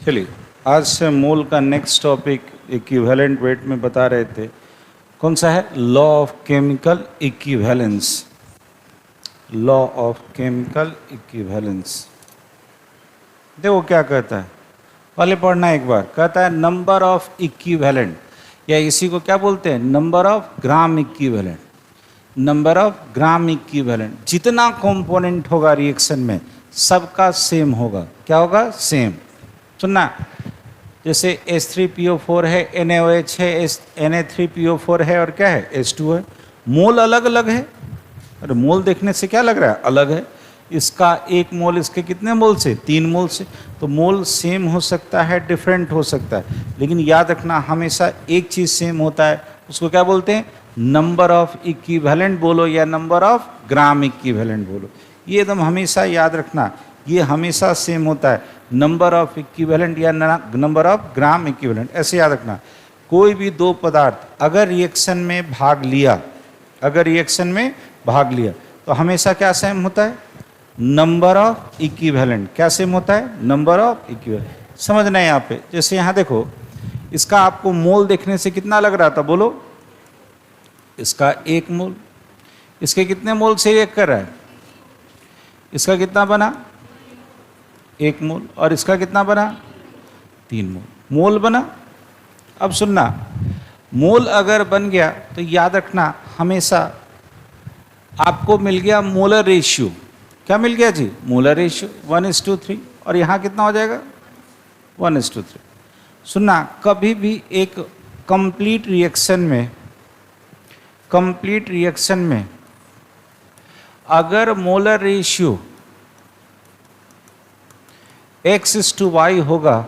चलिए, आज से मोल का नेक्स्ट टॉपिक इक्विवेलेंट वेट में बता रहे थे। कौन सा है? Law of chemical equivalence. Law of chemical equivalence. देखो क्या कहता है, पहले पढ़ना एक बार। कहता है नंबर ऑफ इक्विवेलेंट, या इसी को क्या बोलते हैं? Number of gram equivalent. Number of gram equivalent, जितना कंपोनेंट होगा रिएक्शन में सबका सेम होगा। क्या होगा? सेम। सुनना, जैसे H3PO4 है, NaOH है, Na3PO4 है और क्या है? H2 है। मोल अलग अलग है। अरे मोल देखने से क्या लग रहा है? अलग है। इसका एक मोल इसके कितने मोल से? 3 मोल से। तो मोल सेम हो सकता है, डिफरेंट हो सकता है, लेकिन याद रखना हमेशा एक चीज़ सेम होता है। उसको क्या बोलते हैं? नंबर ऑफ इक्विवेलेंट बोलो या नंबर ऑफ ग्राम इक्विवेलेंट बोलो। ये एकदम हमेशा याद रखना, ये हमेशा सेम होता है। नंबर ऑफ इक्विवेलेंट या नंबर ऑफ ग्राम इक्विवेलेंट, ऐसे याद रखना। कोई भी दो पदार्थ अगर रिएक्शन में भाग लिया, अगर रिएक्शन में भाग लिया तो हमेशा क्या सेम होता है? Number of equivalent. क्या सेम होता है? Number of equivalent. समझना है यहाँ पे। जैसे यहाँ देखो, इसका आपको मोल देखने से कितना लग रहा था? बोलो। इसका 1 मोल, इसके कितने मोल से रिएक्ट कर रहा है? इसका कितना बना? 1 मोल। और इसका कितना बना? 3 मोल। मोल बना। अब सुनना, मोल अगर बन गया तो याद रखना हमेशा आपको मिल गया मोलर रेशियो। क्या मिल गया जी? Molar ratio 1:3। और यहाँ कितना हो जाएगा? 1:3। सुनना, कभी भी एक कंप्लीट रिएक्शन में अगर मोलर रेशियो X:Y होगा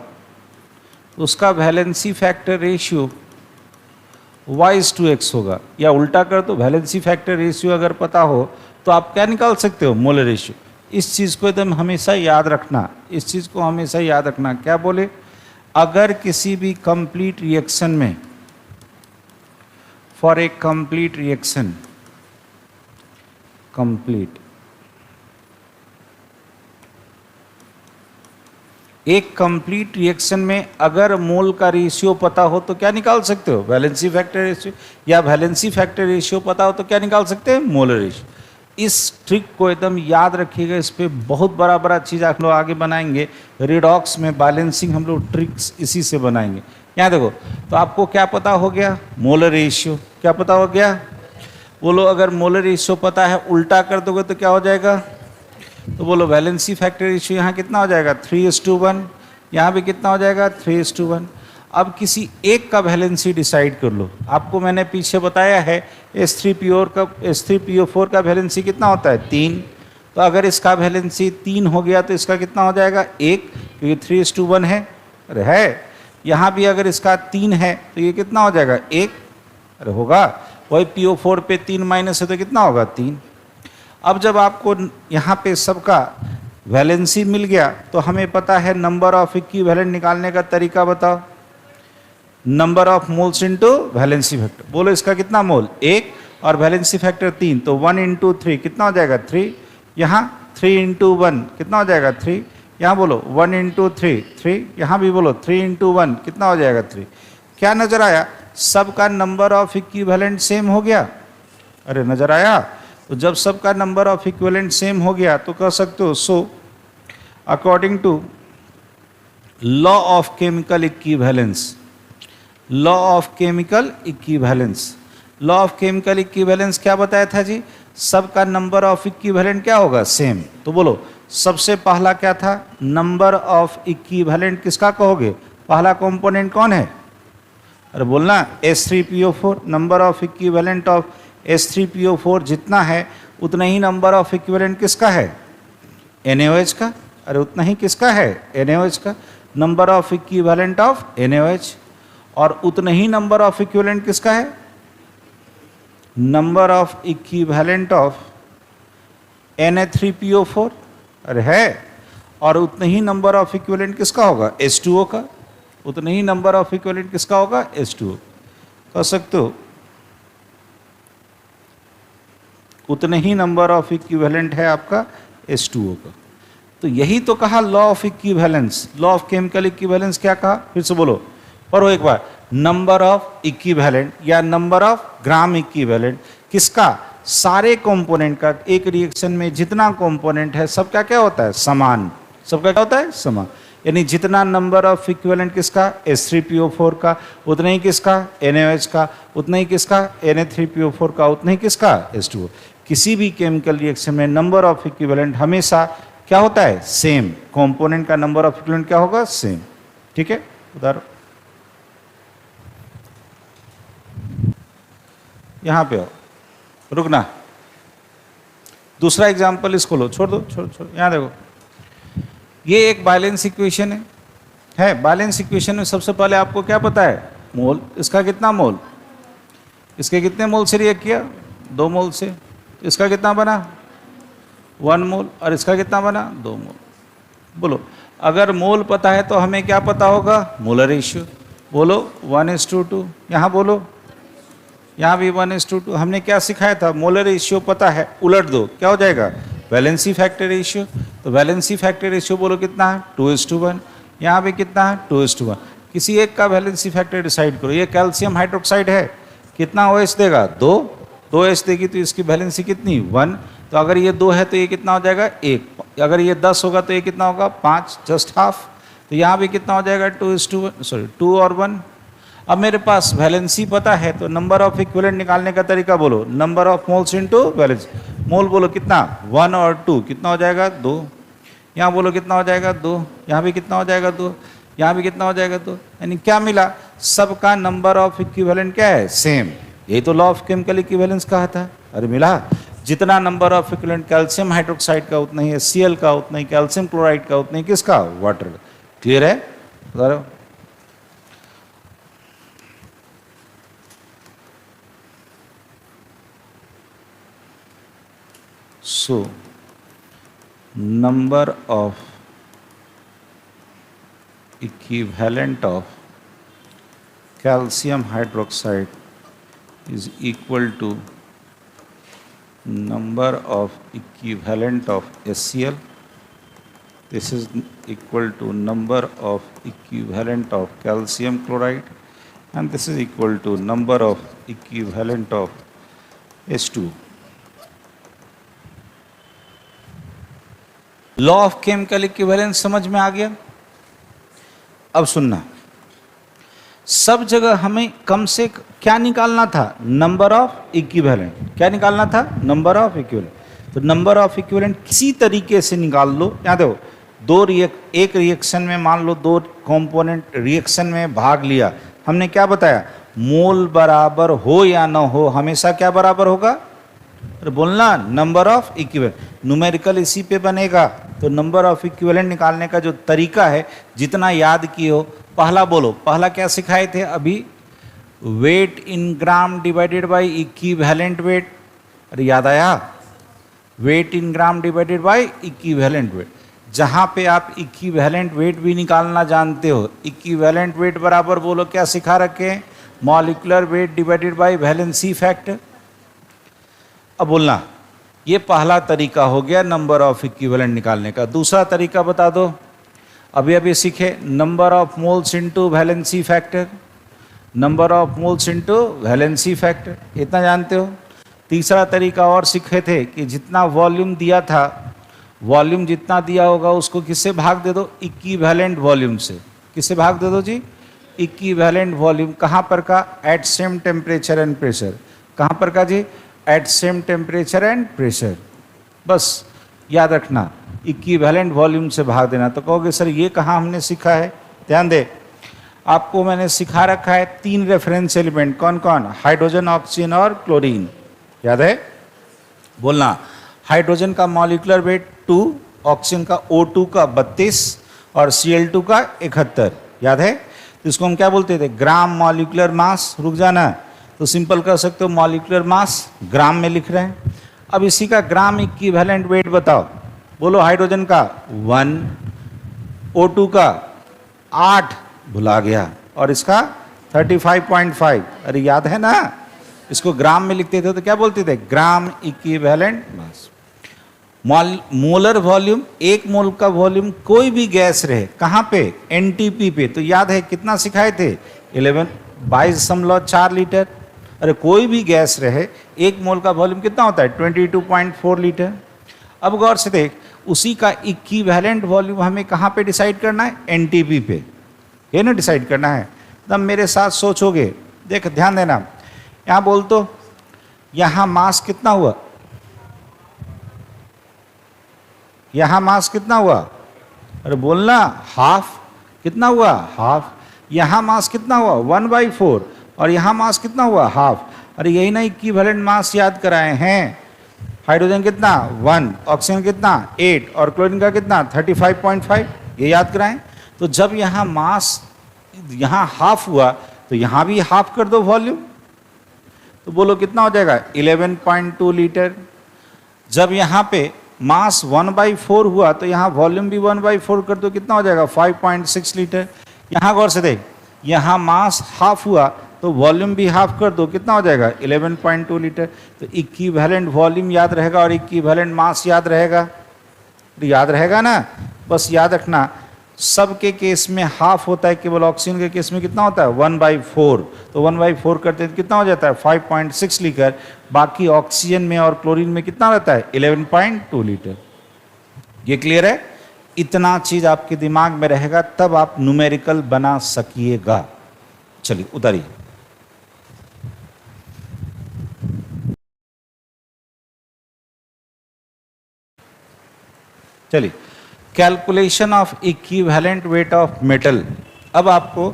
तो उसका वैलेंसी फैक्टर रेशियो Y:X होगा। या उल्टा कर दो, वैलेंसी फैक्टर रेशियो अगर पता हो तो आप क्या निकाल सकते हो? Molar ratio. इस चीज़ को एकदम हमेशा याद रखना, इस चीज़ को हमेशा याद रखना। क्या बोले? अगर किसी भी कंप्लीट रिएक्शन में, for a complete reaction, complete एक कंप्लीट रिएक्शन में अगर मोल का रेशियो पता हो तो क्या निकाल सकते हो? Valency factor ratio. या वैलेंसी फैक्टर रेशियो पता हो तो क्या निकाल सकते हैं? Molar ratio. इस ट्रिक को एकदम याद रखिएगा। इस पे बहुत बड़ा बड़ा चीज़ आप लोग आगे बनाएंगे। रिडॉक्स में बैलेंसिंग हम लोग ट्रिक्स इसी से बनाएंगे। यहाँ देखो, तो आपको क्या पता हो गया? Molar ratio. क्या पता हो गया? बोलो। अगर मोलर रेशियो पता है, उल्टा कर दोगे तो क्या हो जाएगा? तो बोलो, वैलेंसी फैक्टर रेशियो यहाँ कितना हो जाएगा? 3:1। यहाँ भी कितना हो जाएगा? 3:1। अब किसी एक का वैलेंसी डिसाइड कर लो। आपको मैंने पीछे बताया है H3PO4 का वैलेंसी कितना होता है? 3। तो अगर इसका वैलेंसी 3 हो गया तो इसका कितना हो जाएगा? 1, क्योंकि 3:1 है। अरे है। यहाँ भी अगर इसका 3 है तो ये कितना हो जाएगा? 1। अरे होगा। वही PO4 पे 3 माइनस है तो कितना होगा? 3। अब जब आपको यहाँ पे सबका वैलेंसी मिल गया तो हमें पता है नंबर ऑफ इक्विवेलेंट निकालने का तरीका बताओ। Number of moles into valency factor. बोलो, इसका कितना मोल? 1 और वैलेंसी फैक्टर 3, तो 1:3 कितना हो जाएगा? 3। यहाँ 3:1 कितना हो जाएगा? 3। यहाँ बोलो 1:3 3। यहाँ भी बोलो 3:1 कितना हो जाएगा? 3। क्या नजर आया? सबका नंबर ऑफ इक्विवेलेंट सेम हो गया। अरे नजर आया? तो जब सबका नंबर ऑफ इक्विवेलेंट सेम हो गया तो कह सकते हो, so according to law of chemical equivalence, law of chemical equivalence, law of chemical equivalence क्या बताया था जी? सबका नंबर ऑफ इक्विवेलेंट क्या होगा? सेम। तो बोलो, सबसे पहला क्या था? नंबर ऑफ इक्विवेलेंट किसका कहोगे? पहला कंपोनेंट कौन है? अरे बोलना, H3PO4। Number of equivalent of H3PO4 जितना है उतना ही नंबर ऑफ इक्विवेलेंट किसका है? NaOH का। अरे उतना ही किसका है? NaOH का। Number of equivalent of NaOH। और उतना ही नंबर ऑफ इक्विवेलेंट किसका है? Number of equivalent of Na3PO4। अरे है। और उतना ही नंबर ऑफ इक्विवेलेंट किसका होगा? H2O का। उतना ही नंबर ऑफ इक्विवेलेंट किसका होगा? H2O। कह सकते हो उतने ही नंबर ऑफ इक्विवेलेंट है आपका H2O का। तो यही तो कहा law of equivalence, law of chemical equivalence क्या कहा, फिर से बोलो, पढ़ो एक बार। नंबर ऑफ इक्विवेलेंट या नंबर ऑफ ग्राम इक्विवेलेंट, किसका, सारे कंपोनेंट का, एक रिएक्शन में जितना कंपोनेंट है सबका क्या होता है, समान, सबका क्या होता है, समान। यानी जितना नंबर ऑफ इक्विवेलेंट किसका, H3PO4 का, उतना ही किसका, NaOH का, उतना ही किसका, Na3PO4 का, उतना ही किसका, H2O। किसी भी केमिकल रिएक्शन में नंबर ऑफ इक्विवेलेंट हमेशा क्या होता है, सेम, कंपोनेंट का नंबर ऑफ इक्विवेलेंट क्या होगा, सेम। ठीक है, उदाहरण यहां पे आओ, रुकना, दूसरा एग्जांपल इसको लो, छोड़ दो, छोड़ छोड़, यहां देखो, ये एक बैलेंस इक्वेशन है। बैलेंस इक्वेशन में सबसे पहले आपको क्या पता है, मोल, इसका कितना मोल, इसके कितने मोल से रिएक्ट किया, 2 मोल से, तो इसका कितना बना, 1 मोल, और इसका कितना बना, 2 मोल। बोलो, अगर मोल पता है तो हमें क्या पता होगा, मोलर रेशियो। बोलो 1:2, यहाँ बोलो, यहाँ भी 1:2। हमने क्या सिखाया था, मोलर रेशियो पता है, उलट दो, क्या हो जाएगा, वैलेंसी फैक्टर रेशियो। तो वैलेंसी फैक्टर रेशियो बोलो कितना है, 2:1। यहाँ पे कितना है, 2:1। किसी एक का वैलेंसी फैक्टर डिसाइड करो। ये कैल्शियम हाइड्रोक्साइड है, कितना OH देगा, 2 OH देगी, तो इसकी वैलेंसी कितनी, 1। तो अगर ये 2 है तो ये कितना हो जाएगा, 1। अगर ये 10 होगा तो ये कितना होगा, 5, जस्ट हाफ। तो यहाँ भी कितना हो जाएगा, 2 और 1। अब मेरे पास वैलेंसी पता है तो नंबर ऑफ इक्विवेलेंट निकालने का तरीका बोलो, number of moles into valency. Mole बोलो कितना, 1 और 2, कितना हो जाएगा, 2। यहाँ बोलो कितना हो जाएगा, 2। यहाँ भी कितना हो जाएगा, 2। यहाँ भी कितना हो जाएगा, 2। यानी क्या मिला, सबका नंबर ऑफ इक्विवेलेंट क्या है, सेम। यही तो लॉ ऑफ केमिकल इक्विवेलेंस कहा था। अरे मिला, जितना number of equivalent calcium hydroxide का उतना ही HCl का, उतना ही कैल्शियम क्लोराइड का, उतना ही किसका, वाटर। क्लियर है, बता रहे हो। So, number of equivalent of calcium hydroxide is equal to number of equivalent of HCl. This is equal to number of equivalent of calcium chloride, and this is equal to number of equivalent of H2O. Law of chemical equivalence समझ में आ गया। अब सुनना, सब जगह हमें कम से क्या निकालना था, नंबर ऑफ इक्विवेलेंट। क्या निकालना था, नंबर ऑफ इक्विवेलेंट। तो नंबर ऑफ इक्विवेलेंट किसी तरीके से निकाल लो। यहाँ देखो, एक रिएक्शन में मान लो 2 कंपोनेंट रिएक्शन में भाग लिया, हमने क्या बताया, मोल बराबर हो या ना हो, हमेशा क्या बराबर होगा, अरे बोलना, नंबर ऑफ इक्विवेलेंट। न्यूमेरिकल इसी पे बनेगा। तो नंबर ऑफ इक्विवेलेंट निकालने का जो तरीका है, जितना याद किए हो, पहला बोलो, पहला क्या सिखाए थे अभी, weight in gram divided by equivalent weight. अरे याद आया, weight in gram divided by equivalent weight. जहाँ पे आप इक्विवेलेंट वेट भी निकालना जानते हो, इक्विवेलेंट वेट बराबर बोलो क्या सिखा रखे, molecular weight divided by valency factor. अब बोलना, ये पहला तरीका हो गया नंबर ऑफ इक्विवेलेंट निकालने का। दूसरा तरीका बता दो, अभी अभी सीखे, number of moles into valency factor, number of moles into valency factor, इतना जानते हो। तीसरा तरीका और सीखे थे कि जितना वॉल्यूम दिया था, वॉल्यूम जितना दिया होगा उसको किससे भाग दे दो, इक्विवेलेंट वॉल्यूम से। किससे भाग दे दो जी, इक्विवेलेंट वॉल्यूम। कहाँ पर का, at same temperature and pressure. कहाँ पर का जी, at same temperature and pressure. बस याद रखना, इक्विवेलेंट वॉल्यूम से भाग देना। तो कहोगे सर ये कहाँ हमने सीखा है, ध्यान दे, आपको मैंने सिखा रखा है 3 रेफरेंस एलिमेंट। कौन कौन, हाइड्रोजन, ऑक्सीजन और क्लोरीन। याद है, बोलना, हाइड्रोजन का मॉलिक्यूलर वेट 2, ऑक्सीजन का O2 का 32 और Cl2 का 71। याद है, तो इसको हम क्या बोलते थे, ग्राम मॉलिक्यूलर मास। रुक जाना, तो सिंपल कर सकते हो, मॉलिक्यूलर मास ग्राम में लिख रहे हैं। अब इसी का ग्राम इक्विवेलेंट वेट बताओ, बोलो, हाइड्रोजन का 1, O2 का 8, भुला गया, और इसका 35.5। अरे याद है ना, इसको ग्राम में लिखते थे तो क्या बोलते थे, gram equivalent mass. Molar volume, एक मोल का वॉल्यूम कोई भी गैस रहे, कहाँ पे, एनटीपी पे। तो याद है कितना सिखाए थे, 22.4 लीटर। अरे कोई भी गैस रहे, एक मोल का वॉल्यूम कितना होता है, 22.4 लीटर। अब गौर से देख, उसी का इक्विवेलेंट वॉल्यूम हमें कहाँ पे डिसाइड करना है, एनटीपी पे, ये ना डिसाइड करना है। तब मेरे साथ सोचोगे, देख ध्यान देना, यहाँ बोल तो यहाँ मास कितना हुआ, यहाँ मास कितना हुआ, अरे बोलना, हाफ, कितना हुआ, हाफ। यहाँ मास कितना हुआ, 1/4, और यहाँ मास कितना हुआ, हाफ। अरे यही ना इक्विवेलेंट मास याद कराए हैं। हाइड्रोजन कितना 1, ऑक्सीजन कितना 8, और क्लोरीन का कितना 35.5, ये याद कराएं। तो जब यहाँ मास यहाँ हाफ हुआ, तो यहाँ भी हाफ कर दो वॉल्यूम, तो बोलो कितना हो जाएगा, 11.2 लीटर। जब यहाँ पे मास 1/4 हुआ, तो यहाँ वॉल्यूम भी 1/4 कर दो, कितना हो जाएगा, 5.6 लीटर। यहाँ गौर से देख, यहाँ मास हाफ हुआ, तो वॉल्यूम भी हाफ कर दो, कितना हो जाएगा, 11.2 लीटर। तो इक्विवेलेंट वॉल्यूम याद रहेगा और इक्विवेलेंट मास याद रहेगा, याद रहेगा ना। बस याद रखना, सबके केस में हाफ होता है, केवल ऑक्सीजन के केस में कितना होता है, 1/4। तो 1/4 करते हैं कितना हो जाता है, 5.6 लीटर। बाकी ऑक्सीजन में और क्लोरीन में कितना रहता है, 11.2 लीटर। ये क्लियर है। इतना चीज आपके दिमाग में रहेगा, तब आप न्यूमेरिकल बना सकिएगा। चलिए उतारिए। चलिए, calculation of equivalent weight of metal. अब आपको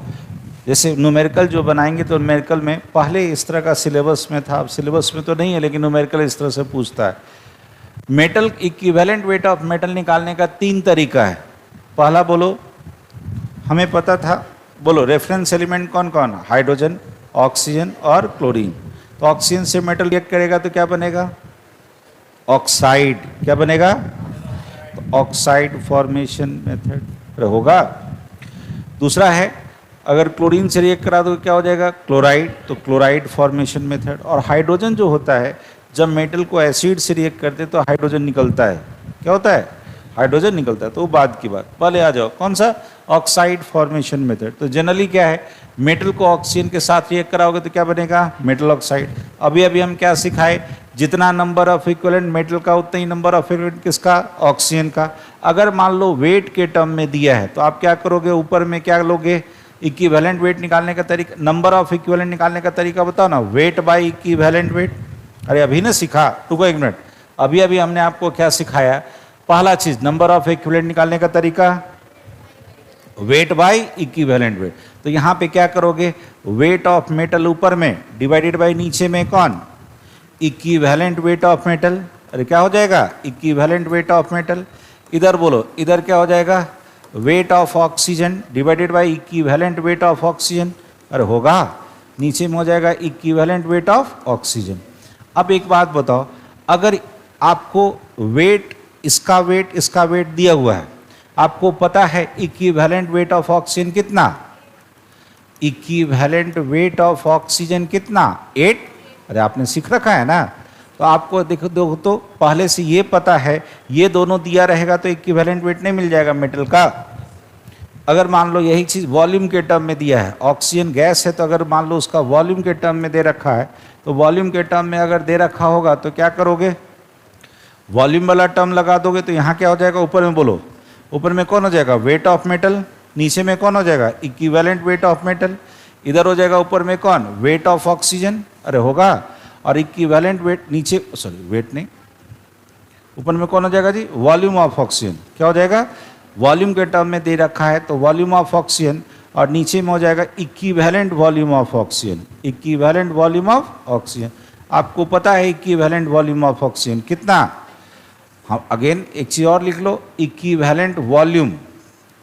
जैसे न्यूमेरिकल जो बनाएंगे, तो न्यूमेरिकल में पहले इस तरह का सिलेबस में था, अब सिलेबस में तो नहीं है, लेकिन न्यूमेरिकल इस तरह से पूछता है। Metal equivalent weight of metal निकालने का 3 तरीका है। पहला बोलो, हमें पता था, बोलो रेफरेंस एलिमेंट कौन कौन, हाइड्रोजन, ऑक्सीजन और क्लोरीन। तो ऑक्सीजन से मेटल रिएक्ट करेगा तो क्या बनेगा, ऑक्साइड। क्या बनेगा, ऑक्साइड फॉर्मेशन मेथड होगा। दूसरा है, अगर क्लोरीन से रिएक्ट करा दो क्या हो जाएगा, क्लोराइड, तो क्लोराइड फॉर्मेशन मेथड। और हाइड्रोजन जो होता है, जब मेटल को एसिड से रिएक्ट करते तो हाइड्रोजन निकलता है, क्या होता है, हाइड्रोजन निकलता है। तो बाद की बात, पहले आ जाओ कौन सा, ऑक्साइड फॉर्मेशन मेथड। तो जनरली क्या है, मेटल को ऑक्सीजन के साथ रिएक्ट कराओगे तो क्या बनेगा, मेटल ऑक्साइड। अभी अभी हम क्या सिखाए, जितना नंबर ऑफ इक्विवेलेंट मेटल का उतना ही नंबर ऑफ इक्विवेलेंट किसका, ऑक्सीजन का। अगर मान लो वेट के टर्म में दिया है, तो आप क्या करोगे, ऊपर में क्या लोगे, इक्विवेलेंट वेट निकालने का तरीका, नंबर ऑफ इक्विवेलेंट निकालने का तरीका बताओ ना, वेट बाय इक्विवेलेंट वेट। अरे अभी ना सिखा, रुको एक मिनट, अभी अभी हमने आपको क्या सिखाया, पहला चीज नंबर ऑफ इक्विवेलेंट निकालने का तरीका, वेट बाय इक्विवेलेंट वेट। तो यहाँ पे क्या करोगे, वेट ऑफ मेटल ऊपर में डिवाइडेड बाय नीचे में कौन, इक्विवेलेंट वेट ऑफ मेटल। अरे क्या हो जाएगा, इक्विवेलेंट वेट ऑफ मेटल। इधर बोलो, इधर क्या हो जाएगा, weight of oxygen divided by equivalent weight of oxygen. अरे होगा, नीचे में हो जाएगा इक्विवेलेंट वेट ऑफ ऑक्सीजन। अब एक बात बताओ, अगर आपको वेट, इसका वेट दिया हुआ है, आपको पता है इक्विवेलेंट वेट ऑफ ऑक्सीजन कितना, इक्विवेलेंट वेट ऑफ ऑक्सीजन कितना 8। अरे आपने सीख रखा है ना, तो आपको देखो तो पहले से ये पता है, ये दोनों दिया रहेगा तो इक्विवेलेंट वेट नहीं मिल जाएगा मेटल का। अगर मान लो यही चीज़ वॉल्यूम के टर्म में दिया है, ऑक्सीजन गैस है, तो अगर मान लो उसका वॉल्यूम के टर्म में दे रखा है, तो वॉल्यूम के टर्म में अगर दे रखा होगा तो क्या करोगे, वॉल्यूम वाला टर्म लगा दोगे। तो यहाँ क्या हो जाएगा, ऊपर में बोलो, ऊपर में कौन हो जाएगा, वेट ऑफ मेटल, नीचे में कौन हो जाएगा, इक्विवेलेंट वेट ऑफ मेटल। इधर हो जाएगा ऊपर में कौन, वेट ऑफ ऑक्सीजन। अरे होगा, और इक्विवेलेंट वेट नीचे, सॉरी वेट नहीं, ऊपर में कौन हो जाएगा जी, वॉल्यूम ऑफ ऑक्सीजन। क्या हो जाएगा, वॉल्यूम के टर्म में दे रखा है तो वॉल्यूम ऑफ ऑक्सीजन, और नीचे में हो जाएगा equivalent volume of oxygen, equivalent volume of oxygen. आपको पता है इक्विवेलेंट वॉल्यूम ऑफ ऑक्सीजन कितना। हाँ, अगेन एक चीज और लिख लो, इक्विवेलेंट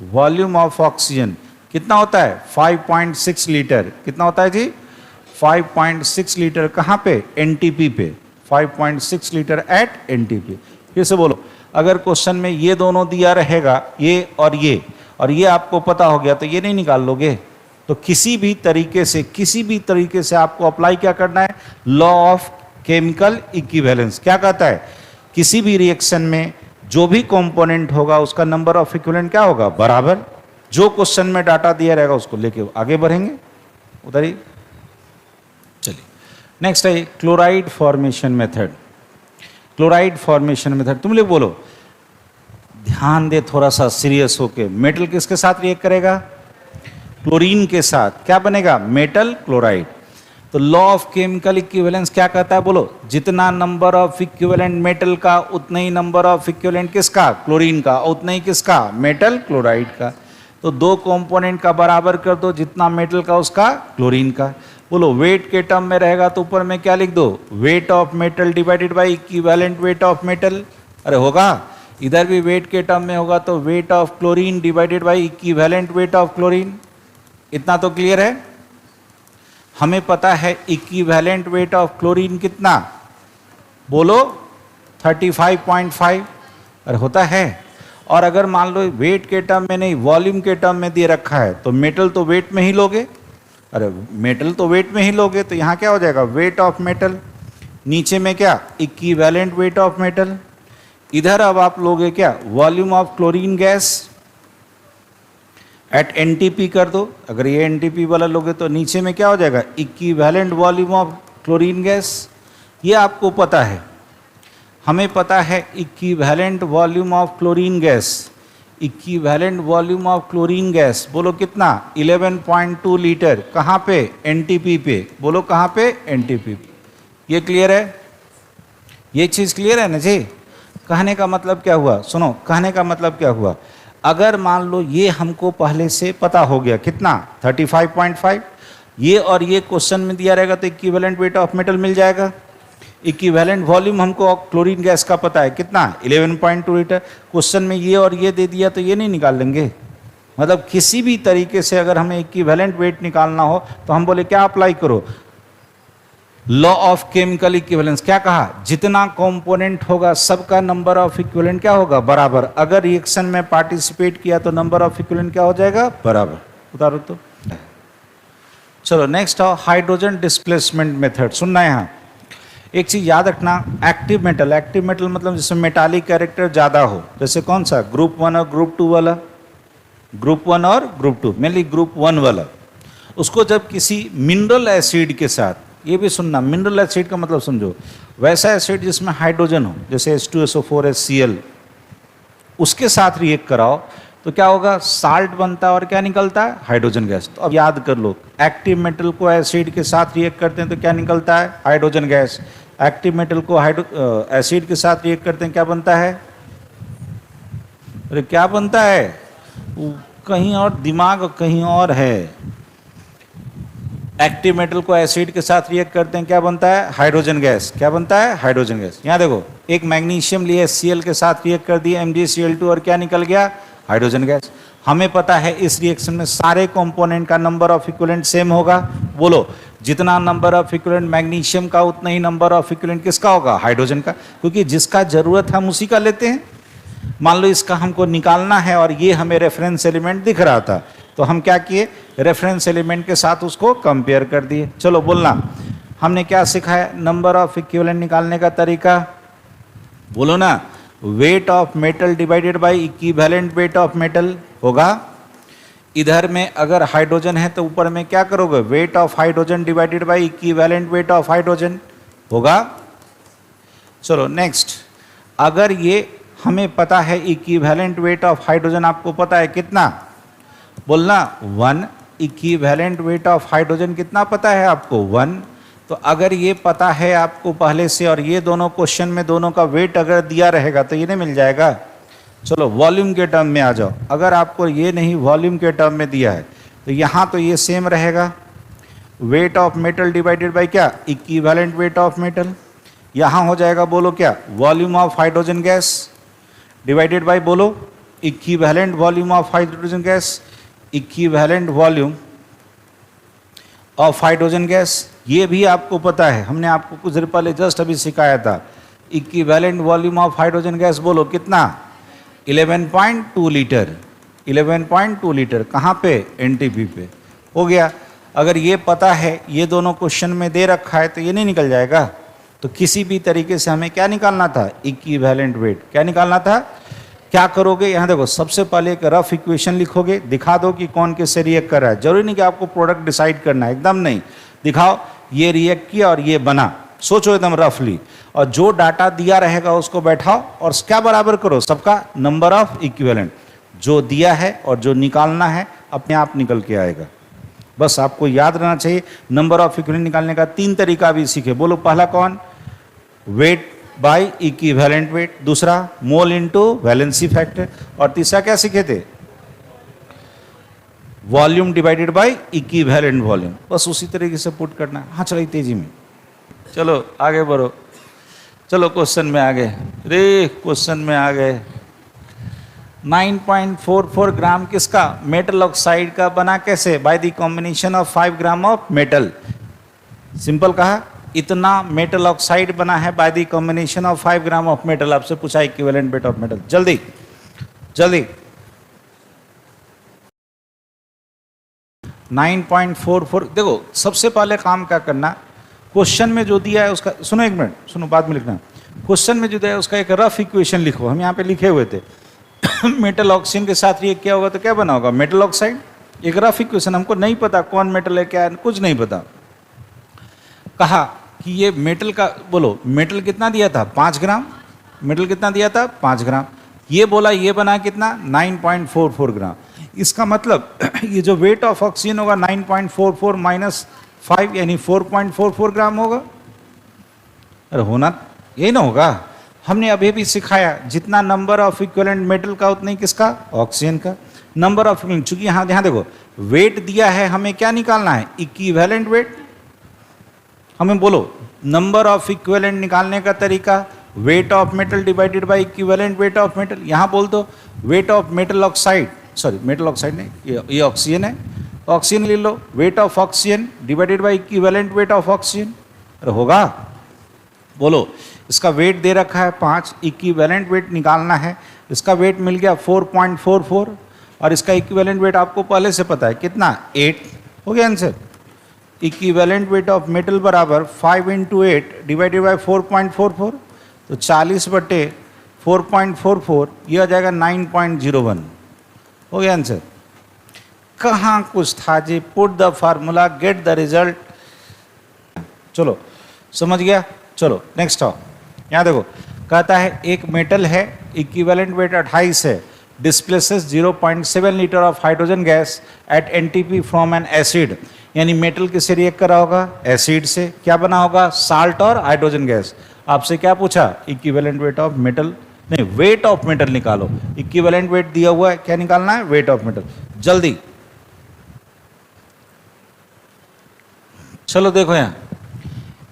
वॉल्यूम ऑफ ऑक्सीजन कितना होता है, 5.6 लीटर। कितना होता है जी, 5.6 लीटर। कहाँ पे, एनटीपी पे, 5.6 लीटर एट एनटीपी। फिर से बोलो, अगर क्वेश्चन में ये दोनों दिया रहेगा, ये और ये आपको पता हो गया, तो ये नहीं निकाल लोगे। तो किसी भी तरीके से आपको अप्लाई क्या करना है, लॉ ऑफ केमिकल इक्विवेलेंस। क्या कहता है, किसी भी रिएक्शन में जो भी कंपोनेंट होगा उसका नंबर ऑफ इक्विवेलेंट क्या होगा, बराबर। जो क्वेश्चन में डाटा दिया रहेगा उसको लेके आगे बढ़ेंगे उधर ही। चलिए नेक्स्ट है chloride formation method. Chloride formation method, तुम लोग बोलो, ध्यान दे थोड़ा सा सीरियस होके। मेटल किसके साथ रिएक्ट करेगा, क्लोरीन के साथ, क्या बनेगा, मेटल क्लोराइड। तो लॉ ऑफ केमिकल इक्विवेलेंस क्या कहता है, बोलो, जितना नंबर ऑफ इक्विवेलेंट मेटल का उतना ही नंबर ऑफ इक्विवेलेंट किसका, क्लोरीन का, उतना ही किसका, मेटल क्लोराइड का। तो दो कंपोनेंट का बराबर कर दो, जितना मेटल का उसका क्लोरीन का। बोलो वेट के टर्म में रहेगा तो ऊपर में क्या लिख दो, weight of metal divided by equivalent weight of metal. अरे होगा, इधर भी वेट के टर्म में होगा तो weight of chlorine divided by equivalent weight of chlorine. इतना तो क्लियर है। हमें पता है इक्विवेलेंट वेट ऑफ क्लोरीन कितना, बोलो 35.5। अरे होता है। और अगर मान लो वेट के टर्म में नहीं, वॉल्यूम के टर्म में दे रखा है तो मेटल तो वेट में ही लोगे। अरे मेटल तो वेट में ही लोगे, तो यहाँ क्या हो जाएगा, वेट ऑफ मेटल, नीचे में क्या, इक्विवेलेंट वेट ऑफ मेटल। इधर अब आप लोगे क्या, volume of chlorine gas at NTP कर दो। अगर ये एनटीपी वाला लोगे तो नीचे में क्या हो जाएगा, equivalent volume of chlorine gas. ये आपको पता है, हमें पता है equivalent volume of chlorine gas. Equivalent volume of chlorine gas बोलो कितना, 11.2 लीटर। कहाँ पे, एनटीपी पे। बोलो कहाँ पे, एनटीपी पे। ये क्लियर है, ये चीज़ क्लियर है ना जी। कहने का मतलब क्या हुआ, सुनो, कहने का मतलब क्या हुआ, अगर मान लो ये हमको पहले से पता हो गया कितना, 35.5, ये और ये क्वेश्चन में दिया रहेगा तो इक्विवेलेंट वेट ऑफ मेटल मिल जाएगा। इक्विवेलेंट वॉल्यूम हमको क्लोरीन गैस का पता है कितना, 11.2 लीटर। क्वेश्चन में ये और ये दे दिया तो ये नहीं निकाल लेंगे। मतलब किसी भी तरीके से अगर हमें इक्विवेलेंट वेट निकालना हो तो हम बोले क्या अप्लाई करो, लॉ ऑफ केमिकल इक्विवेलेंस। क्या कहा, जितना कंपोनेंट होगा सबका नंबर ऑफ इक्विवेलेंट क्या होगा, बराबर। अगर रिएक्शन में पार्टिसिपेट किया तो नंबर ऑफ इक्विवेलेंट क्या हो जाएगा, बराबर। उतारो तो। चलो नेक्स्ट है हाइड्रोजन डिस्प्लेसमेंट मेथड। सुनना है यहाँ एक चीज याद रखना, एक्टिव मेटल, एक्टिव मेटल मतलब जिसमें मेटालिक कैरेक्टर ज्यादा हो, जैसे कौन सा, ग्रुप 1 और ग्रुप 2 वाला, ग्रुप 1 और ग्रुप 2, मेनली ग्रुप 1 वाला। उसको जब किसी मिनरल एसिड के साथ, ये भी सुनना, मिनरल एसिड का मतलब समझो, वैसा एसिड जिसमें हाइड्रोजन हो, जैसे H2SO4 HCl, उसके साथ रिएक्ट कराओ तो क्या होगा, साल्ट बनता है और क्या निकलता है, हाइड्रोजन गैस। तो अब याद कर लो, एक्टिव मेटल को एसिड के साथ रिएक्ट करते हैं तो क्या निकलता है, हाइड्रोजन गैस। एक्टिव मेटल को एसिड के साथ रिएक्ट करते हैं, क्या बनता है, अरे क्या बनता है, कहीं और दिमाग कहीं और है। एक्टिव मेटल को एसिड के साथ रिएक्ट करते हैं, क्या बनता है, हाइड्रोजन गैस। क्या बनता है, हाइड्रोजन गैस। यहाँ देखो, एक मैग्नीशियम लिए Cl के साथ रिएक्ट कर दिया MgCl2 और क्या निकल गया, हाइड्रोजन गैस। हमें पता है इस रिएक्शन में सारे कंपोनेंट का नंबर ऑफ इक्विवेलेंट सेम होगा। बोलो, जितना नंबर ऑफ इक्विवेलेंट मैग्नीशियम का उतना ही नंबर ऑफ इक्विवेलेंट किसका होगा, हाइड्रोजन का, क्योंकि जिसका जरूरत हम उसी का लेते हैं। मान लो इसका हमको निकालना है और ये हमें रेफरेंस एलिमेंट दिख रहा था, तो हम क्या किए, रेफरेंस एलिमेंट के साथ उसको कंपेयर कर दिए। चलो बोलना, हमने क्या सिखाया, नंबर ऑफ इक्विवेलेंट निकालने का तरीका, बोलो ना, wait of metal divided by equivalent weight of metal होगा। इधर में अगर हाइड्रोजन है तो ऊपर में क्या करोगे, weight of hydrogen divided by equivalent weight of hydrogen होगा। चलो नेक्स्ट, अगर ये हमें पता है इक्विवेलेंट वेट ऑफ हाइड्रोजन आपको पता है कितना, बोलना 1। इक्विवेलेंट वेट ऑफ हाइड्रोजन कितना पता है आपको, 1। तो अगर ये पता है आपको पहले से और ये दोनों क्वेश्चन में दोनों का वेट अगर दिया रहेगा तो ये नहीं मिल जाएगा। चलो वॉल्यूम के टर्म में आ जाओ, अगर आपको ये नहीं वॉल्यूम के टर्म में दिया है तो यहाँ तो ये सेम रहेगा, weight of metal divided by क्या, इक्विवेलेंट वेट ऑफ मेटल। यहाँ हो जाएगा, बोलो क्या, volume of hydrogen gas divided by, बोलो, equivalent volume of hydrogen gas, equivalent volume of hydrogen gas. ये भी आपको पता है, हमने आपको कुछ देर पहले जस्ट अभी सिखाया था। Equivalent volume of hydrogen gas बोलो कितना, 11.2 लीटर। 11.2 लीटर कहाँ पे, एनटीपी पे। हो गया। अगर ये पता है, ये दोनों क्वेश्चन में दे रखा है तो ये नहीं निकल जाएगा। तो तो किसी भी तरीके से हमें क्या निकालना था, इक्विवेलेंट वेट। क्या निकालना था, क्या करोगे, यहाँ देखो सबसे पहले एक रफ इक्वेशन लिखोगे, दिखा दो कि कौन किससे रिएक्ट कर रहा है। जरूरी नहीं कि आपको प्रोडक्ट डिसाइड करना है, एकदम नहीं, दिखाओ ये रिएक्ट किया और ये बना, सोचो एकदम रफली, और जो डाटा दिया रहेगा उसको बैठाओ और क्या बराबर करो, सबका नंबर ऑफ इक्विवेलेंट, जो दिया है और जो निकालना है अपने आप निकल के आएगा। बस आपको याद रहना चाहिए, नंबर ऑफ इक्विवेलेंट निकालने का 3 तरीका भी सीखे। बोलो पहला कौन, वेट बाय इक्विवेलेंट वेट, दूसरा मोल इनटू वैलेंसी फैक्टर, और तीसरा क्या सीखे थे, volume divided by equivalent volume. बस उसी तरीके से पुट करना है। हाँ चलो तेजी में, चलो आगे बढ़ो, चलो क्वेश्चन में आ गए, रे क्वेश्चन में आ गए। 9.44 ग्राम किसका, मेटल ऑक्साइड का बना कैसे, by the combination of 5 gram of metal. Simple कहा, इतना मेटल ऑक्साइड बना है by the combination of 5 gram of metal. आपसे पूछा इक्विवेलेंट वेट ऑफ मेटल, जल्दी जल्दी। 9.44, देखो सबसे पहले काम क्या करना, क्वेश्चन में जो दिया है उसका, सुनो एक मिनट, सुनो बाद में लिखना, क्वेश्चन में जो दिया है उसका एक रफ इक्वेशन लिखो। हम यहाँ पे लिखे हुए थे मेटल ऑक्सीजन के साथ रिएक्ट किया होगा तो क्या बना होगा, मेटल ऑक्साइड। एक रफ इक्वेशन, हमको नहीं पता कौन मेटल है क्या है, कुछ नहीं पता। कहा कि ये मेटल का, बोलो मेटल कितना दिया था, 5 ग्राम, मेटल कितना दिया था 5 ग्राम, ये बोला ये बना कितना 9.44 ग्राम। इसका मतलब ये जो वेट ऑफ ऑक्सीजन होगा 9.44 माइनस 5 यानी 4.44 ग्राम होगा। अरे होना यही ना होगा, हमने अभी भी सिखाया जितना नंबर ऑफ इक्विवेलेंट मेटल का उतना ही किसका, ऑक्सीजन का। नंबर ऑफ इक्विवेलेंट, चूंकि यहाँ यहाँ देखो वेट दिया है, हमें क्या निकालना है, इक्विवेलेंट वेट। हमें बोलो नंबर ऑफ इक्विवेलेंट निकालने का तरीका, weight of metal divided by equivalent weight of metal. यहाँ बोल दो weight of metal oxide, sorry metal oxide नहीं, ये ऑक्सीजन है, ऑक्सीजन ले लो, weight of oxygen divided by equivalent weight of oxygen. अरे होगा, बोलो इसका वेट दे रखा है 5, इक्विवेलेंट वेट निकालना है, इसका वेट मिल गया 4.44 और इसका इक्विवेलेंट वेट आपको पहले से पता है कितना, 8 हो गया answer. Equivalent weight of metal बराबर 5 × 8 डिवाइडेड बाय 4.44, तो 40/4.44 ये आ जाएगा 9.01, हो गया आंसर। कहाँ कुछ था जी, put the formula get the result. चलो समझ गया, चलो नेक्स्ट आओ। यहाँ देखो कहता है एक मेटल है, इक्विवेलेंट वेट 28 है, displaces 0.7 litre of hydrogen gas at NTP from N acid. यानी मेटल किससे रिएक्ट करा होगा, एसिड से। क्या बना होगा, साल्ट और हाइड्रोजन गैस। आपसे क्या पूछा, इक्विवेलेंट वेट ऑफ मेटल, नहीं वेट ऑफ मेटल निकालो। इक्विवेलेंट वेट दिया हुआ है, क्या निकालना है, वेट ऑफ मेटल। जल्दी चलो देखो, यहाँ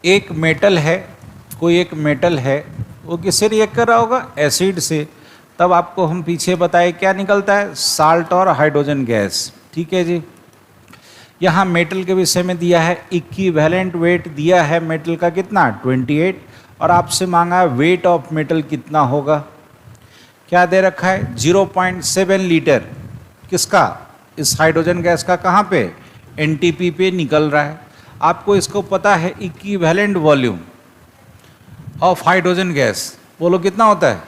एक मेटल है, कोई एक मेटल है, वो किससे रिएक्ट कर रहा होगा, एसिड से। तब आपको हम पीछे बताए क्या निकलता है, साल्ट और हाइड्रोजन गैस। ठीक है जी। यहाँ मेटल के विषय में दिया है, इक्विवेलेंट वेट दिया है मेटल का कितना 28, और आपसे मांगा है वेट ऑफ मेटल कितना होगा। क्या दे रखा है 0.7 लीटर किसका, इस हाइड्रोजन गैस का, कहाँ पे, एनटीपी पे निकल रहा है। आपको इसको पता है equivalent volume of hydrogen gas, बोलो कितना होता है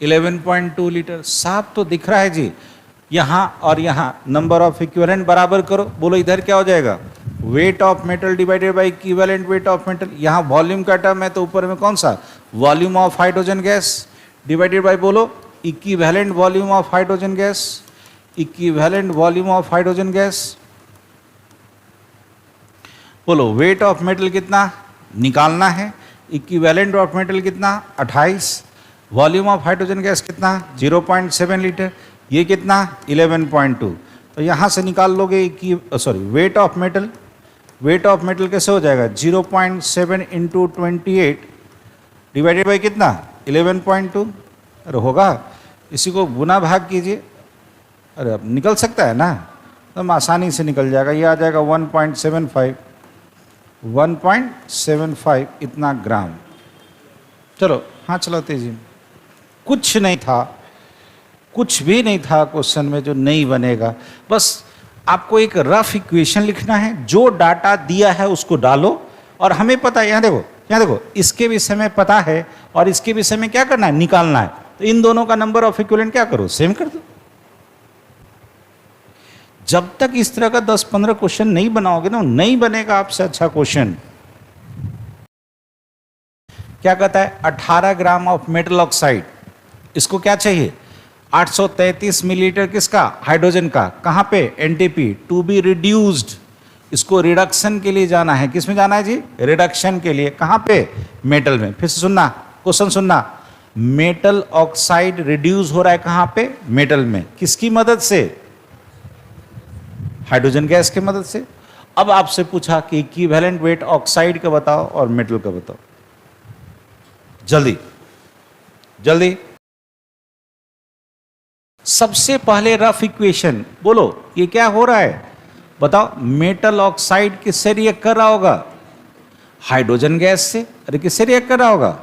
11.2 लीटर। साफ तो दिख रहा है जी। यहाँ और यहाँ नंबर ऑफ इक्विवेलेंट बराबर करो, बोलो इधर क्या हो जाएगा, weight of metal divided by equivalent weight of metal. यहाँ वॉल्यूम का टर्म है तो ऊपर में कौन सा, volume of hydrogen gas divided by, बोलो equivalent volume of hydrogen gas, equivalent volume of hydrogen gas. बोलो वेट ऑफ मेटल कितना निकालना है, इक्विवेलेंट ऑफ मेटल कितना 28, वॉल्यूम ऑफ हाइड्रोजन गैस कितना 0.7 लीटर, ये कितना 11.2। तो यहाँ से निकाल लोगे कि sorry wait of metal, wait of metal कैसे हो जाएगा 0.7 × 28 डिवाइडेड बाई कितना 11.2। अरे होगा, इसी को गुना भाग कीजिए, अरे अब निकल सकता है ना, तो आसानी से निकल जाएगा। ये आ जाएगा 1.75 इतना ग्राम। चलो हाँ चलो तेजी, कुछ नहीं था, कुछ भी नहीं था क्वेश्चन में जो नहीं बनेगा। बस आपको एक रफ इक्वेशन लिखना है, जो डाटा दिया है उसको डालो, और हमें पता है, यहाँ देखो यहाँ देखो, इसके विषय में पता है और इसके विषय में क्या करना है, निकालना है। तो इन दोनों का नंबर ऑफ इक्विवेलेंट क्या करो, सेम कर दो। जब तक इस तरह का 10-15 क्वेश्चन नहीं बनाओगे ना, नहीं बनेगा आपसे अच्छा क्वेश्चन। क्या कहता है, 18 ग्राम ऑफ मेटल ऑक्साइड, इसको क्या चाहिए, 833 मिलीलीटर किसका, हाइड्रोजन का, कहां पे, एनटीपी, टू बी रिड्यूस्ड। इसको रिडक्शन के लिए जाना है, किस में जाना है जी, रिडक्शन के लिए, कहां पे, मेटल में। फिर से सुनना, क्वेश्चन सुनना, मेटल ऑक्साइड रिड्यूस हो रहा है कहां पे, मेटल में, किसकी मदद से, हाइड्रोजन गैस की मदद से। अब आपसे पूछा कि इक्विवेलेंट वेट ऑक्साइड का बताओ और मेटल का बताओ, जल्दी जल्दी। सबसे पहले रफ इक्वेशन बोलो, ये क्या हो रहा है बताओ, मेटल ऑक्साइड किससे रिएक्ट कर रहा होगा, हाइड्रोजन गैस से। अरे किससे रिएक्ट कर रहा होगा,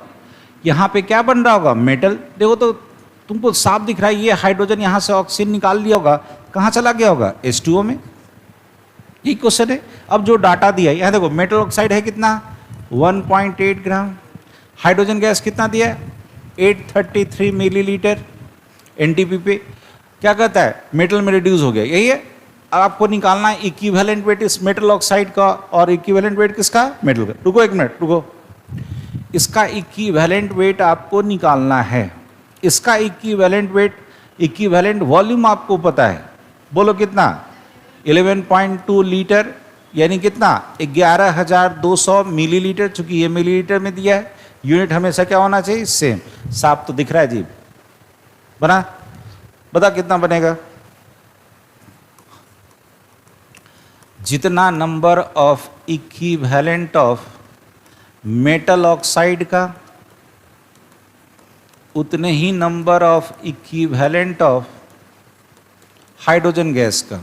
यहां पे क्या बन रहा होगा, मेटल। देखो तो तुमको साफ दिख रहा है, ये हाइड्रोजन यहां से ऑक्सीजन निकाल लिया होगा, कहां चला गया होगा, H2O में। ये क्वेश्चन है। अब जो डाटा दिया है, यहां देखो, मेटल ऑक्साइड है कितना, 1.8 ग्राम, हाइड्रोजन गैस कितना दिया है, 833 मिलीलीटर एनटीपी पे। क्या कहता है, मेटल में रिड्यूस हो गया, यही है। अब आपको निकालना है इक्विवेलेंट वेट इस मेटल ऑक्साइड का और इक्विवेलेंट वेट किसका, मेटल का। रुको एक मिनट, रुको, इसका इक्विवेलेंट वेट आपको निकालना है। इसका इक्विवेलेंट वेट, इक्विवेलेंट वॉल्यूम आपको पता है, बोलो कितना, 11.2 लीटर, यानी कितना, 11,200 मिलीलीटर। चूंकि ये मिलीलीटर में दिया है, यूनिट हमेशा क्या होना चाहिए, सेम। साफ तो दिख रहा है जी, बना, बता कितना बनेगा, जितना number of equivalent of metal oxide का, उतने ही number of equivalent of hydrogen gas का।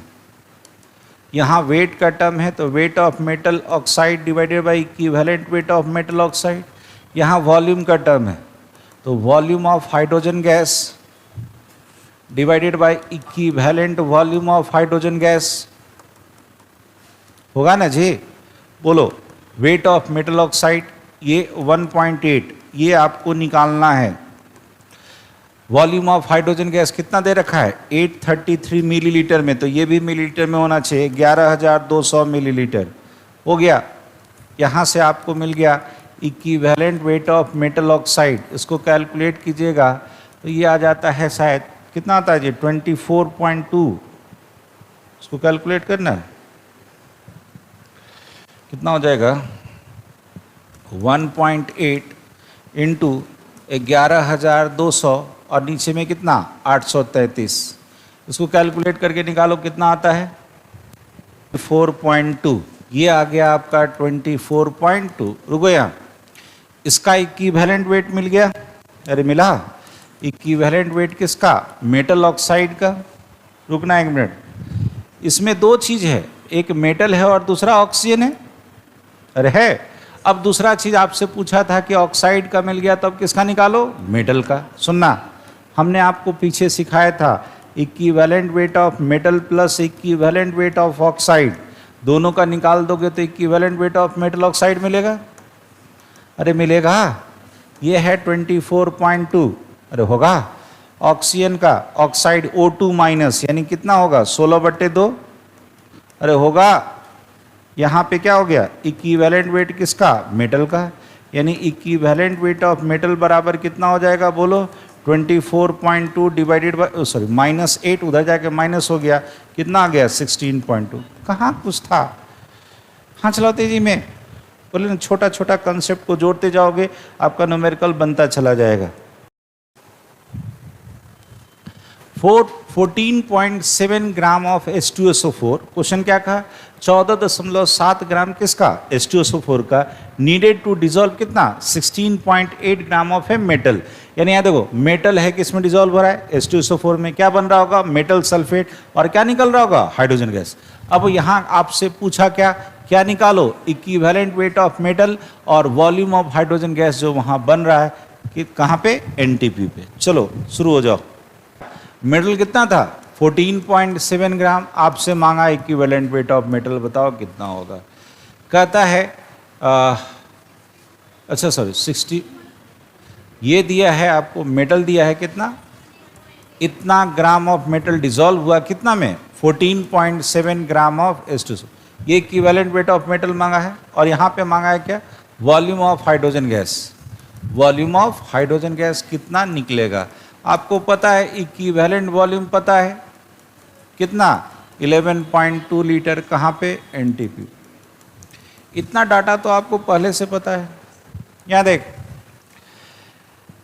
यहाँ वेट का टर्म है तो weight of metal oxide divided by equivalent weight of metal oxide. यहाँ वॉल्यूम का टर्म है तो volume of hydrogen gas divided by equivalent volume of hydrogen gas होगा ना जी। बोलो, वेट ऑफ मेटल ऑक्साइड ये 1.8, ये आपको निकालना है। वॉल्यूम ऑफ हाइड्रोजन गैस कितना दे रखा है, 833 मिलीलीटर में, तो ये भी मिलीलीटर में होना चाहिए, 11,200 मिलीलीटर हो गया। यहाँ से आपको मिल गया equivalent weight of metal oxide. इसको कैलकुलेट कीजिएगा तो ये आ जाता है, शायद कितना आता है जी, 24.2। इसको कैलकुलेट करना है, कितना हो जाएगा, 1.8 इंटू 11,200 और नीचे में कितना, 833। इसको कैलकुलेट करके निकालो कितना आता है, 4.2। ये आ गया आपका 24.2। रुको, यहाँ इसका इक्विवेलेंट वेट मिल गया, अरे मिला, इक्विवेलेंट वेट किसका, मेटल ऑक्साइड का। रुकना एक मिनट, इसमें दो चीज है, एक मेटल है और दूसरा ऑक्सीजन है। अरे है। अब दूसरा चीज आपसे पूछा था कि ऑक्साइड का मिल गया, तो अब किसका निकालो, मेटल का। सुनना, हमने आपको पीछे सिखाया था equivalent weight of metal plus equivalent weight of oxide, दोनों का निकाल दोगे तो equivalent weight of metal oxide मिलेगा। अरे मिलेगा, ये है 24.2। अरे होगा, ऑक्सीजन का ऑक्साइड O2 माइनस, यानी कितना होगा, 16/2। अरे होगा, यहाँ पे क्या हो गया, इक्विवेलेंट वेट किसका, मेटल का, यानी इक्विवेलेंट वेट ऑफ मेटल बराबर कितना हो जाएगा, बोलो 24.2 डिवाइडेड बाय, सॉरी -8, उधर जाके माइनस हो गया, कितना आ गया, 16.2। कहाँ कुछ था, हाँ चलाओ तेजी में, बोले ना, छोटा छोटा कंसेप्ट को जोड़ते जाओगे आपका न्यूमेरिकल बनता चला जाएगा। 14.7 ग्राम ऑफ H2SO4। क्वेश्चन क्या कहा, 14.7 ग्राम किसका, H2SO4 का, नीडेड टू डिजोल्व कितना, 16.8 ग्राम ऑफ है मेटल। यानी यहाँ देखो, मेटल है किसमें डिजोल्व हो रहा है, H2SO4 में। क्या बन रहा होगा, मेटल सल्फेट, और क्या निकल रहा होगा, हाइड्रोजन गैस। अब यहाँ आपसे पूछा क्या, क्या निकालो, इक्विवेलेंट वेट ऑफ मेटल और वॉल्यूम ऑफ हाइड्रोजन गैस जो वहाँ बन रहा है, कि कहाँ पे, एनटीपी पे। चलो शुरू हो जाओ। मेटल कितना था, 14.7 ग्राम। आपसे मांगा इक्विवेलेंट वेट ऑफ मेटल, बताओ कितना होगा। कहता है अच्छा सॉरी 60, ये दिया है आपको मेटल दिया है कितना, इतना ग्राम ऑफ मेटल डिसॉल्व हुआ कितना में, 14.7 ग्राम ऑफ H2SO। ये इक्विवेलेंट वेट ऑफ मेटल मांगा है। और यहाँ पे मांगा है क्या, volume of hydrogen gas. Volume of hydrogen gas कितना निकलेगा, आपको पता है इक्विवेलेंट वॉल्यूम पता है कितना, 11.2 लीटर, कहाँ पे, NTP। इतना डाटा तो आपको पहले से पता है। यहाँ देख,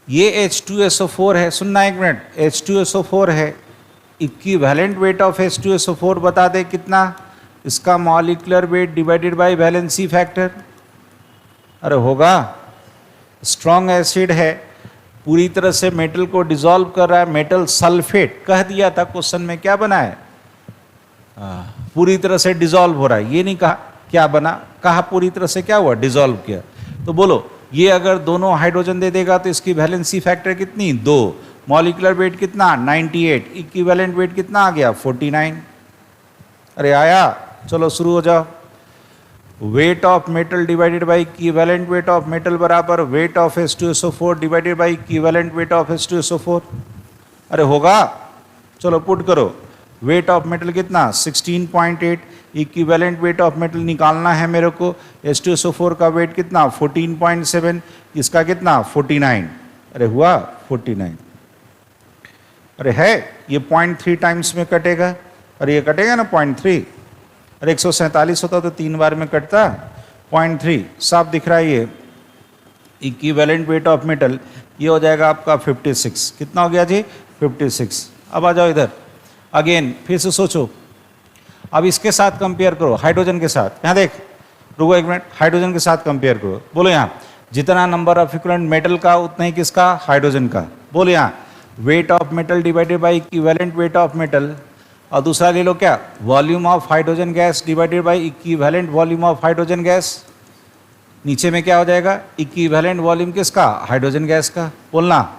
ये H2SO4 है, सुनना एक मिनट, H2SO4 है, इक्विवेलेंट वेट ऑफ H2SO4 बता दे कितना, इसका molecular weight divided by valency factor. अरे होगा, स्ट्रॉन्ग एसिड है, पूरी तरह से मेटल को डिसॉल्व कर रहा है, मेटल सल्फेट कह दिया था क्वेश्चन में, क्या बना है, पूरी तरह से डिसॉल्व हो रहा है, ये नहीं कहा क्या बना, कहा पूरी तरह से क्या हुआ, डिसॉल्व किया। तो बोलो ये अगर दोनों हाइड्रोजन दे देगा तो इसकी वैलेंसी फैक्टर कितनी, 2, मॉलिक्यूलर वेट कितना, 98, इक्विवेलेंट वेट कितना आ गया, 49। अरे आया, चलो शुरू हो जाओ। Weight of metal divided by equivalent weight of metal बराबर weight of H2SO4 divided by equivalent weight of H2SO4। अरे होगा, चलो पुट करो, वेट ऑफ मेटल कितना, 16.8, इक्विवेलेंट वेट ऑफ मेटल निकालना है मेरे को, H2SO4 का वेट कितना, 14.7, इसका कितना, 49। अरे हुआ 49। अरे है, ये 0.3 टाइम्स में कटेगा, अरे ये कटेगा ना 0.3, अरे 147 होता तो 3 बार में कटता, 0.3 साफ दिख रहा है। ये इक्विवेलेंट वेट ऑफ मेटल ये हो जाएगा आपका 56, कितना हो गया जी, 56। अब आ जाओ इधर, अगेन फिर से सोचो, अब इसके साथ कंपेयर करो, हाइड्रोजन के साथ। यहाँ देख, रुको एक मिनट, हाइड्रोजन के साथ कंपेयर करो, बोलो यहाँ जितना नंबर ऑफ इक्विवेलेंट मेटल का उतना ही किसका, हाइड्रोजन का। बोलो यहाँ weight of metal divided by equivalent weight of metal, और दूसरा ले लो क्या, volume of hydrogen gas divided by equivalent volume of hydrogen gas. नीचे में क्या हो जाएगा, इक्विवेलेंट वॉल्यूम किसका, हाइड्रोजन गैस का। बोलना,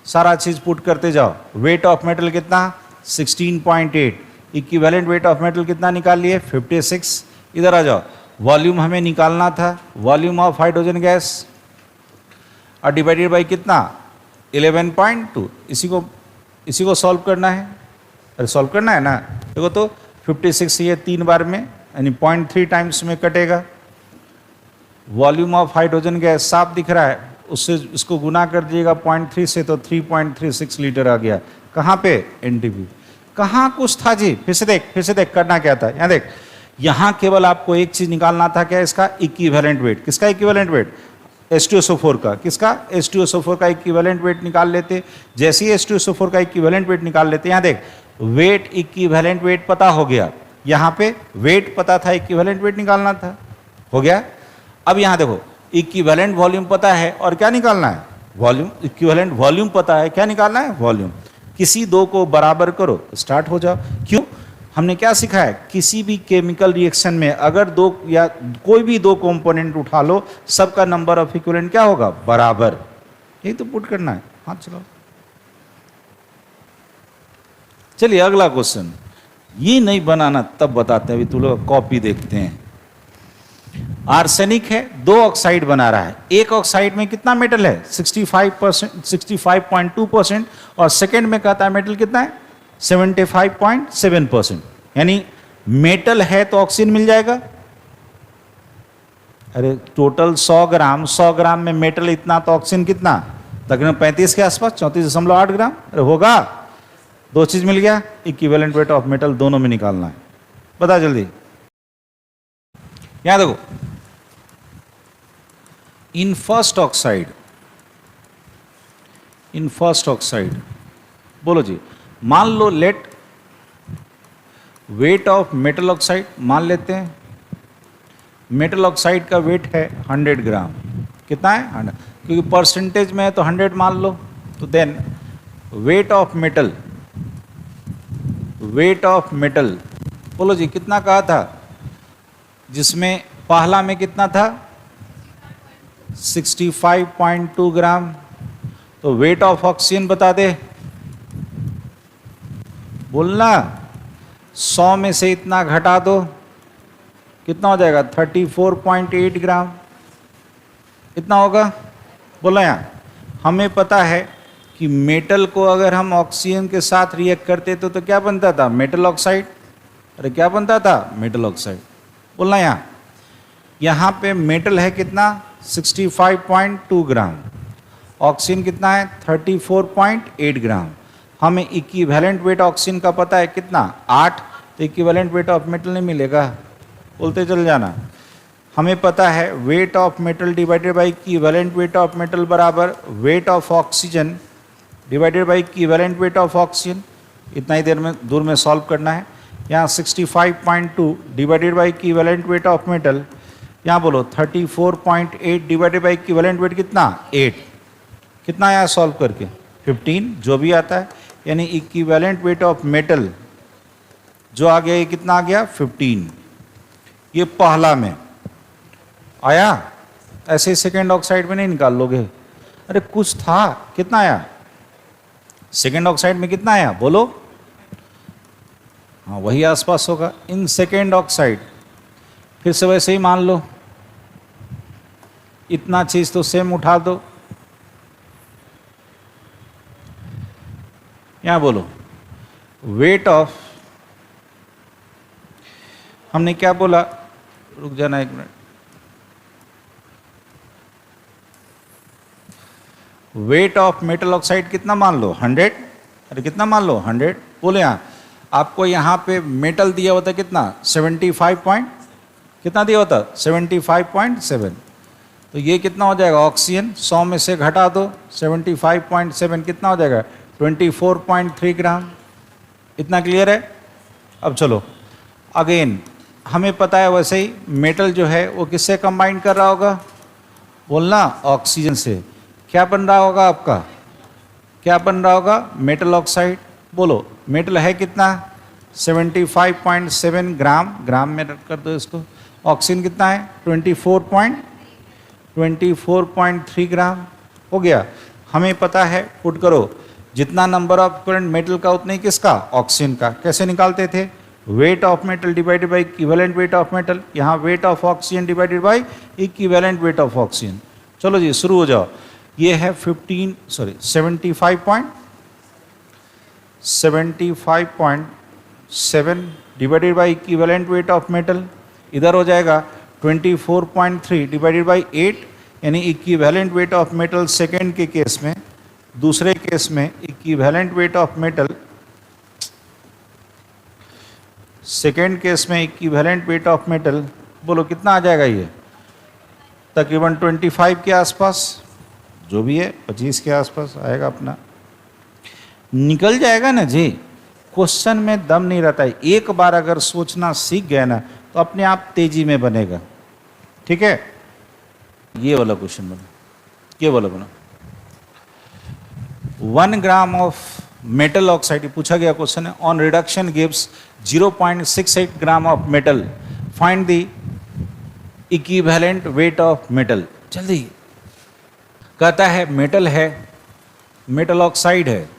सारा चीज पुट करते जाओ। वेट ऑफ मेटल कितना, 16.8, इक्विवेलेंट वेट ऑफ मेटल कितना निकाल लिए, 56। इधर आ जाओ, वॉल्यूम हमें निकालना था, वॉल्यूम ऑफ हाइड्रोजन गैस, और डिवाइडेड बाई कितना, 11.2। इसी को सॉल्व करना है, अरे सॉल्व करना है ना। देखो तो 56 ये 3 बार में, यानी 0.3 टाइम्स में कटेगा। वॉल्यूम ऑफ हाइड्रोजन गैस साफ दिख रहा है, उससे इसको गुना कर दीजिएगा 0.3 से, तो 3.36 लीटर आ गया। कहाँ पे, NTP। कहाँ कुछ था जी, फिर से देख करना क्या था। यहाँ देख, यहाँ केवल आपको एक चीज निकालना था, क्या, इसका इक्विवेलेंट वेट। किसका इक्विवेलेंट वेट, H2SO4 का। किसका, H2SO4 का इक्विवेलेंट वेट निकाल लेते। जैसे ही H2SO4 का इक्विवेलेंट वेट निकाल लेते, यहाँ देख, वेट इक्विवेलेंट वेट पता हो गया, यहाँ पे वेट पता था, इक्विवेलेंट वेट निकालना था, हो गया। अब यहाँ देखो, इक्विवेलेंट वॉल्यूम पता है, और क्या निकालना है, वॉल्यूम। इक्विवेलेंट वॉल्यूम पता है, क्या निकालना है, वॉल्यूम। किसी दो को बराबर करो, स्टार्ट हो जाओ। क्यों, हमने क्या सीखा है, किसी भी केमिकल रिएक्शन में अगर दो या कोई भी दो कंपोनेंट उठा लो, सबका नंबर ऑफ इक्विवेलेंट क्या होगा, बराबर। यही तो पुट करना है। हाँ चलो, चलिए अगला क्वेश्चन। ये नहीं बनाना तब बताते हैं, अभी तुम लोग कॉपी देखते हैं। आर्सेनिक है, 2 ऑक्साइड बना रहा है। एक ऑक्साइड में कितना मेटल है, 65%, 65.2%, और सेकंड में कहता है मेटल कितना है, 75.7%। यानी मेटल है तो ऑक्सीजन मिल जाएगा। अरे टोटल 100 ग्राम में मेटल इतना, तो ऑक्सीजन कितना, तकरीबन 35 के आसपास, 34.8 ग्राम। अरे होगा, 2 चीज मिल गया, इक्विवेलेंट वेट ऑफ मेटल दोनों में निकालना है। बता जल्दी। यहां देखो, इन फर्स्ट ऑक्साइड, बोलो जी, मान लो let weight of metal oxide, मान लेते हैं मेटल ऑक्साइड का वेट है 100 ग्राम। कितना है, 100, क्योंकि परसेंटेज में है तो 100 मान लो। तो देन वेट ऑफ मेटल, बोलो जी कितना कहा था, जिसमें पहला में कितना था, 65.2 ग्राम। तो वेट ऑफ ऑक्सीजन बता दे, बोलना, 100 में से इतना घटा दो, कितना हो जाएगा, 34.8 ग्राम। इतना होगा, बोला यहाँ। हमें पता है कि मेटल को अगर हम ऑक्सीजन के साथ रिएक्ट करते तो क्या बनता था, मेटल ऑक्साइड। अरे क्या बनता था, मेटल ऑक्साइड। बोलना यहाँ पे मेटल है कितना, 65.2 ग्राम, ऑक्सीजन कितना है 34.8 ग्राम। हमें इक्विवेलेंट वेट ऑक्सीजन का पता है कितना, 8, तो इक्विवेलेंट वेट ऑफ मेटल नहीं मिलेगा, बोलते चल जाना। हमें पता है weight of metal divided by equivalent weight of metal बराबर weight of oxygen divided by equivalent weight of oxygen. इतना ही दूर में सॉल्व करना है। यहाँ 65.2 divided by equivalent weight of metal, यहाँ बोलो 34.8 डिवाइडेड बाई इक्विवेलेंट वेट कितना, 8। कितना आया सॉल्व करके, 15, जो भी आता है। यानी इक्विवेलेंट वेट ऑफ मेटल जो आ गया, ये कितना आ गया, 15। ये पहला में आया, ऐसे ही सेकेंड ऑक्साइड में नहीं निकाल लोगे। अरे कुछ था, कितना आया सेकेंड ऑक्साइड में, कितना आया बोलो। हाँ वही आसपास होगा। इन सेकेंड ऑक्साइड फिर से वैसे ही मान लो, इतना चीज तो सेम उठा दो। यहां बोलो वेट ऑफ, हमने क्या बोला, रुक जाना एक minute. Wait of metal oxide कितना मान लो, 100। अरे कितना मान लो, 100। बोले यहाँ आपको यहाँ पे मेटल दिया होता कितना, 75 पॉइंट, कितना दिया होता 75.7। तो ये कितना हो जाएगा, ऑक्सीजन 100 में से घटा दो 75.7, कितना हो जाएगा 24.3 ग्राम। इतना क्लियर है। अब चलो अगेन, हमें पता है वैसे ही मेटल जो है वो किससे कंबाइन कर रहा होगा, बोलना ऑक्सीजन से। क्या बन रहा होगा आपका, क्या बन रहा होगा, मेटल ऑक्साइड। बोलो मेटल है कितना, 75.7 ग्राम, ग्राम में रख कर दो इसको। ऑक्सीजन कितना है 24.3 ग्राम हो गया। हमें पता है, पुट करो, जितना नंबर ऑफ इक्विवेलेंट मेटल का उतना ही किसका, ऑक्सीजन का। कैसे निकालते थे, weight of metal divided by equivalent weight of metal, यहाँ weight of oxygen divided by equivalent weight of oxygen. चलो जी शुरू हो जाओ। ये है 75.7 divided by equivalent weight of metal, इधर हो जाएगा 24.3 डिवाइडेड बाई 8, यानी equivalent weight of metal second के केस में। दूसरे केस में equivalent weight of metal, second case में इक्विवेलेंट वेट ऑफ मेटल, बोलो कितना आ जाएगा, ये तकरीबन 25 के आसपास, जो भी है 25 के आसपास आएगा अपना, निकल जाएगा ना जी। क्वेश्चन में दम नहीं रहता है, एक बार अगर सोचना सीख गए ना तो अपने आप तेजी में बनेगा। ठीक है, ये वाला क्वेश्चन बना, ये वाला बना। 1 ग्राम ऑफ मेटल ऑक्साइड पूछा गया क्वेश्चन है, on reduction gives 0.68 gram of metal, find the equivalent weight of metal. जल्दी कहता है मेटल है, मेटल ऑक्साइड है,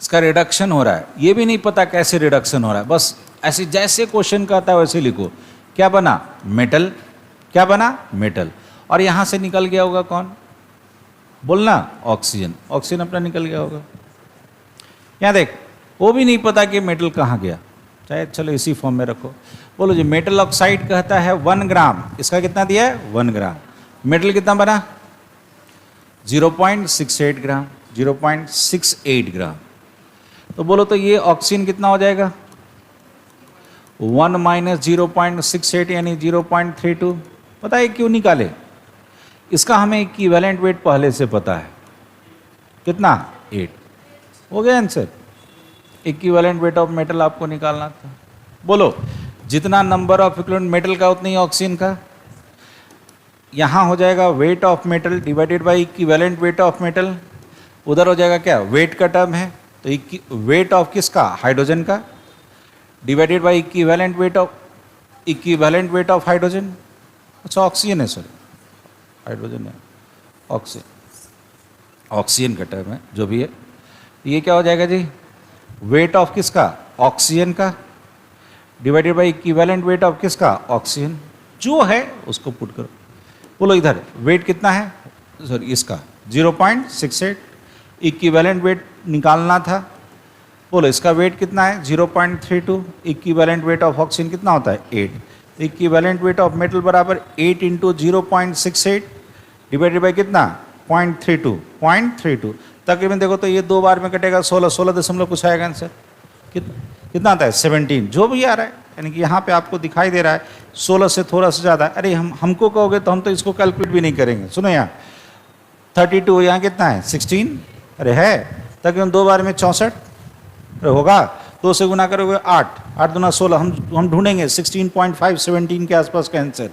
इसका रिडक्शन हो रहा है। ये भी नहीं पता कैसे रिडक्शन हो रहा है, बस ऐसे जैसे क्वेश्चन कहता है वैसे लिखो। क्या बना, मेटल, क्या बना, मेटल। और यहां से निकल गया होगा कौन, बोलना ऑक्सीजन, ऑक्सीजन अपना निकल गया होगा। यहां देख, वो भी नहीं पता कि मेटल कहाँ गया, चाहे चलो इसी फॉर्म में रखो। बोलो जी मेटल ऑक्साइड कहता है 1 ग्राम, इसका कितना दिया है 1 ग्राम। मेटल कितना बना 0.68 ग्राम, 0.68 ग्राम। तो बोलो तो ये ऑक्सीजन कितना हो जाएगा, 1 माइनस 0.68 यानी 0.32। पता है क्यों निकाले, इसका हमें इक्विवेलेंट वेट पहले से पता है, कितना 8। हो गया answer. Equivalent weight of metal आपको निकालना था। बोलो जितना नंबर ऑफ इक्विवेलेंट मेटल का उतना ही ऑक्सीजन का। यहाँ हो जाएगा weight of metal divided by equivalent weight of metal, उधर हो जाएगा क्या, वेट का टर्म है तो वेट ऑफ किसका, हाइड्रोजन का, divided by equivalent weight of hydrogen. अच्छा ऑक्सीजन है, सॉरी हाइड्रोजन है, ऑक्सीजन का टर्म है जो भी है। ये क्या हो जाएगा जी, वेट ऑफ किसका, ऑक्सीजन का, divided by equivalent weight of किसका, ऑक्सीजन। जो है उसको पुट करो। बोलो इधर वेट कितना है, सॉरी इसका 0.68, इक्विवेलेंट वेट निकालना था। बोलो इसका वेट कितना है 0.32, इक्विवेलेंट वेट ऑफ ऑक्सीजन कितना होता है 8, इक्विवेलेंट वेट ऑफ मेटल बराबर 8 इंटू 0.68 डिवाइडेड बाई कितना 0.32 तकरीबन देखो तो ये 2 बार में कटेगा 16 दशमलव कुछ आएगा आंसर। कितना आता है 17, जो भी आ रहा है, यानी कि यहाँ पे आपको दिखाई दे रहा है 16 से थोड़ा सा ज़्यादा। अरे हमको कहोगे तो हम तो इसको कैलकुलेट भी नहीं करेंगे। सुनो यहाँ 32, यहाँ कितना है 16, अरे है तकरीबन 2 बार में 64, अरे होगा 2 से गुना करोगे 8, 8 दूना 16, हम ढूंढेंगे 16.5 17 के आसपास का आंसर।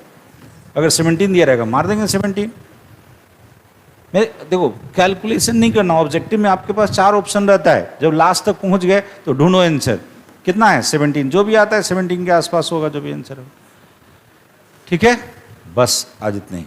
अगर 17 दिया रहेगा मार देंगे 17। देखो कैलकुलेशन नहीं करना, ऑब्जेक्टिव में आपके पास 4 ऑप्शन रहता है, जब लास्ट तक पहुंच गए तो ढूंढो आंसर कितना है 17, जो भी आता है 17 के आसपास होगा जो भी आंसर होगा। ठीक है, बस आज इतने ही।